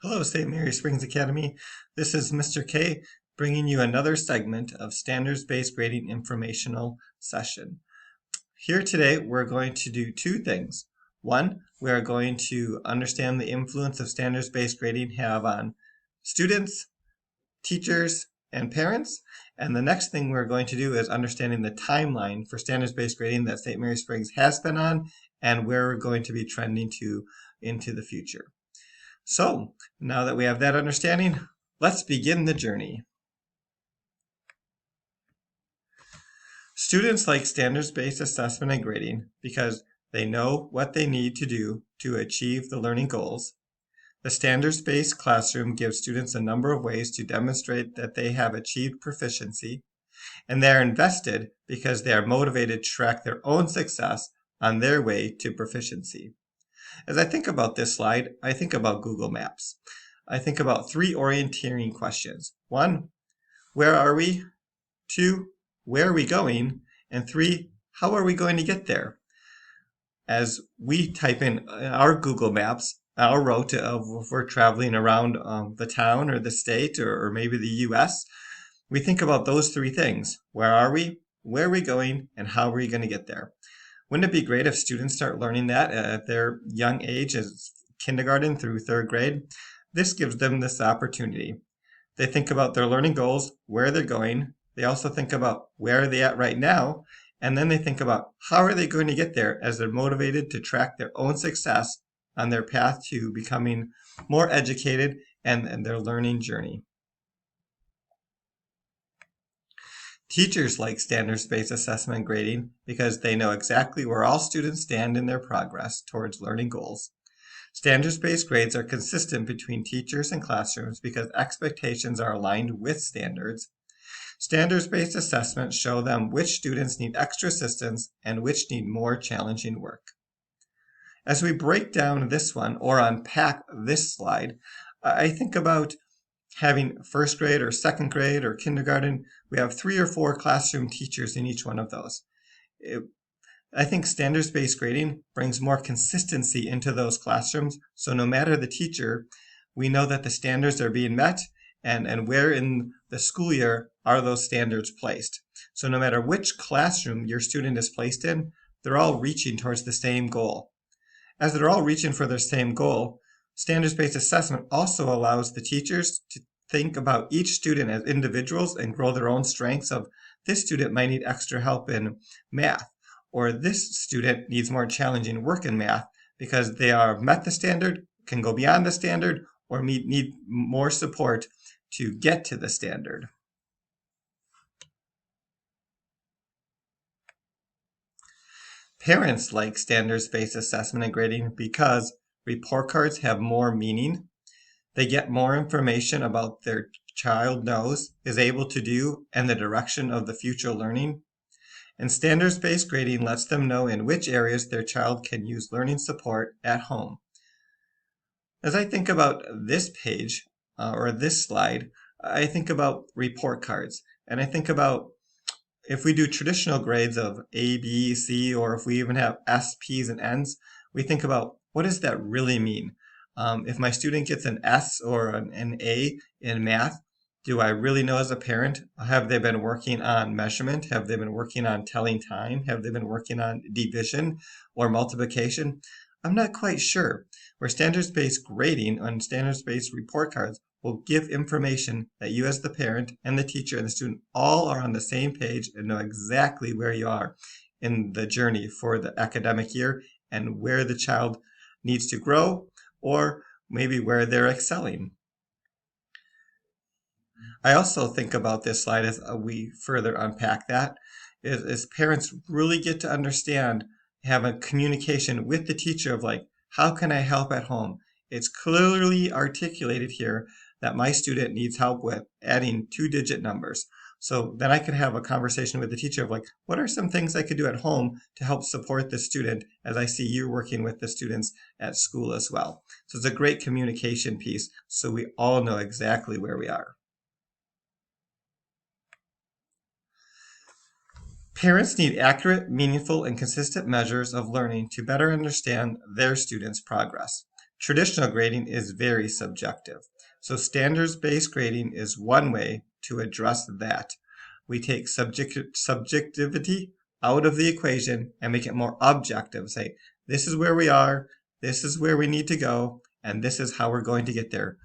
Hello, St. Mary Springs Academy. This is Mr. K bringing you another segment of standards-based grading informational session. Here today, we're going to do two things. One, we are going to understand the influence of standards-based grading have on students, teachers, and parents. And the next thing we're going to do is understanding the timeline for standards-based grading that St. Mary Springs has been on and where we're going to be trending to into the future. So, now that we have that understanding, let's begin the journey. Students like standards-based assessment and grading because they know what they need to do to achieve the learning goals. The standards-based classroom gives students a number of ways to demonstrate that they have achieved proficiency, and they are invested because they are motivated to track their own success on their way to proficiency. As I think about this slide, I think about Google Maps. I think about three orienteering questions. One, where are we? Two, where are we going? And three, how are we going to get there? As we type in our Google Maps, our route of if we're traveling around the town or the state or maybe the US, we think about those three things. Where are we? Where are we going? And how are we going to get there? Wouldn't it be great if students start learning that at their young age, as kindergarten through third grade? This gives them this opportunity. They think about their learning goals, where they're going. They also think about where are they at right now, and then they think about how are they going to get there as they're motivated to track their own success on their path to becoming more educated and their learning journey. Teachers like standards-based assessment and grading because they know exactly where all students stand in their progress towards learning goals. Standards-based grades are consistent between teachers and classrooms because expectations are aligned with standards. Standards-based assessments show them which students need extra assistance and which need more challenging work. As we break down this one or unpack this slide, I think about having first grade or second grade or kindergarten. We have 3 or 4 classroom teachers in each one of those. I think standards-based grading brings more consistency into those classrooms. So no matter the teacher, we know that the standards are being met and where in the school year are those standards placed. So no matter which classroom your student is placed in, they're all reaching towards the same goal. As they're all reaching for their same goal, standards-based assessment also allows the teachers to think about each student as individuals and grow their own strengths of this student might need extra help in math, or this student needs more challenging work in math because they are met the standard, can go beyond the standard, or need more support to get to the standard. Parents like standards-based assessment and grading because report cards have more meaning. They get more information about their child knows, is able to do, and the direction of the future learning. And standards-based grading lets them know in which areas their child can use learning support at home. As I think about this page or this slide, I think about report cards. And I think about if we do traditional grades of A, B, C, or if we even have S, P's, and N's, we think about what does that really mean? If my student gets an S or an A in math, do I really know as a parent? Have they been working on measurement? Have they been working on telling time? Have they been working on division or multiplication? I'm not quite sure. Where standards-based grading and standards-based report cards will give information that you as the parent and the teacher and the student all are on the same page and know exactly where you are in the journey for the academic year and where the child needs to grow or maybe where they're excelling. I also think about this slide as we further unpack that, is parents really get to understand, have a communication with the teacher of like, how can I help at home? It's clearly articulated here that my student needs help with adding 2-digit numbers. So then I could have a conversation with the teacher of like, what are some things I could do at home to help support the student as I see you working with the students at school as well. So it's a great communication piece so we all know exactly where we are. Parents need accurate, meaningful, and consistent measures of learning to better understand their students' progress. Traditional grading is very subjective. So standards-based grading is one way to address that. We take subjectivity out of the equation and make it more objective. Say, this is where we are, this is where we need to go, and this is how we're going to get there.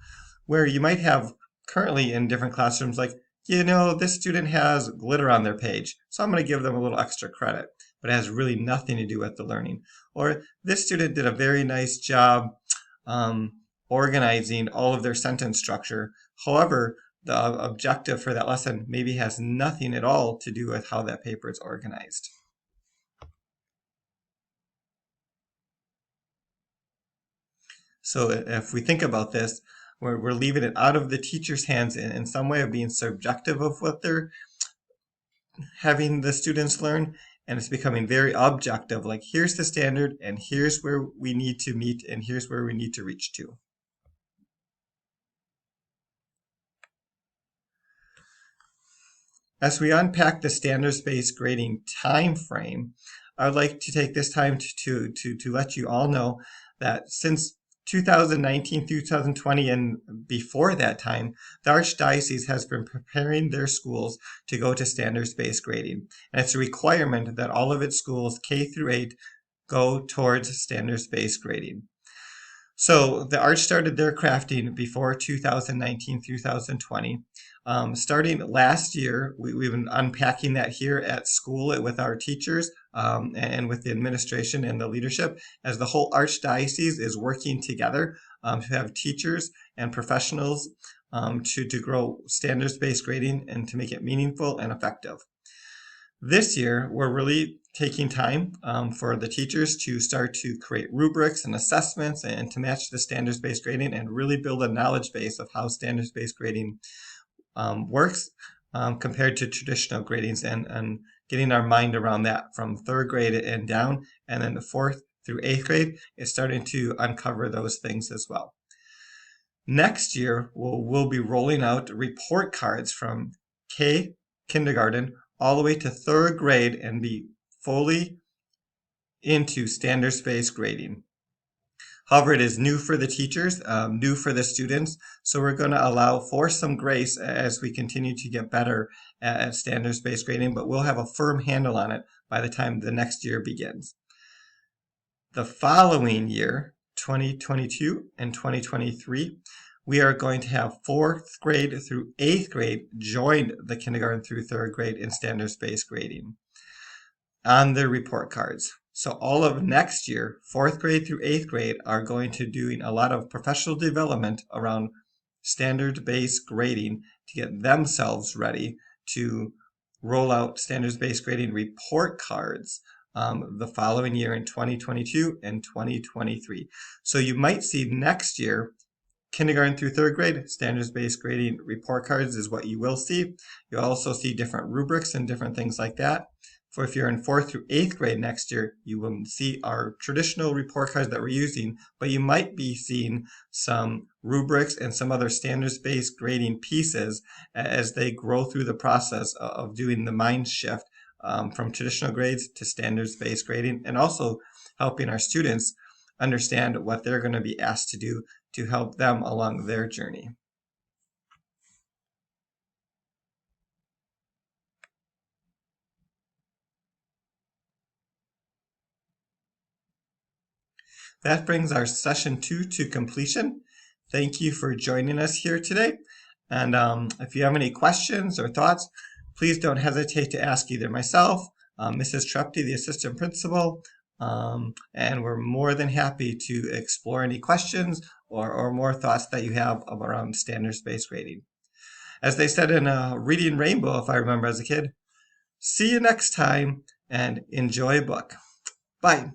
Where you might have currently in different classrooms, like, this student has glitter on their page, so I'm going to give them a little extra credit, but it has really nothing to do with the learning. Or this student did a very nice job organizing all of their sentence structure. However, the objective for that lesson maybe has nothing at all to do with how that paper is organized. So if we think about this, we're leaving it out of the teacher's hands in some way of being subjective of what they're having the students learn, and it's becoming very objective, like here's the standard and here's where we need to meet and here's where we need to reach to. As we unpack the standards-based grading time frame, I'd like to take this time to let you all know that since 2019 through 2020 and before that time, the Archdiocese has been preparing their schools to go to standards-based grading. And it's a requirement that all of its schools, K through 8, go towards standards-based grading. So the Arch started their crafting before 2019 through 2020. Starting last year, we've been unpacking that here at school with our teachers and with the administration and the leadership, as the whole Archdiocese is working together to have teachers and professionals to grow standards-based grading and to make it meaningful and effective. This year, we're really taking time for the teachers to start to create rubrics and assessments and to match the standards-based grading and really build a knowledge base of how standards-based grading works compared to traditional gradings, and getting our mind around that from third grade and down, and then the fourth through eighth grade is starting to uncover those things as well. Next year, we'll be rolling out report cards from kindergarten all the way to third grade and be fully into standards-based grading. However, it is new for the teachers, new for the students, so we're going to allow for some grace as we continue to get better at standards-based grading, but we'll have a firm handle on it by the time the next year begins. The following year, 2022 and 2023, we are going to have fourth grade through eighth grade join the kindergarten through third grade in standards-based grading on their report cards. So all of next year, fourth grade through eighth grade are going to doing a lot of professional development around standard-based grading to get themselves ready to roll out standards-based grading report cards the following year in 2022 and 2023. So you might see next year, kindergarten through third grade, standards-based grading report cards is what you will see. You'll also see different rubrics and different things like that. For if you're in fourth through eighth grade next year, you will see our traditional report cards that we're using, but you might be seeing some rubrics and some other standards-based grading pieces as they grow through the process of doing the mind shift from traditional grades to standards-based grading, and also helping our students understand what they're going to be asked to do to help them along their journey. That brings our session 2 to completion. Thank you for joining us here today. And if you have any questions or thoughts, please don't hesitate to ask either myself, Mrs. Trepty, the assistant principal, and we're more than happy to explore any questions or more thoughts that you have around standards-based grading. As they said in Reading Rainbow, if I remember as a kid, see you next time and enjoy a book. Bye.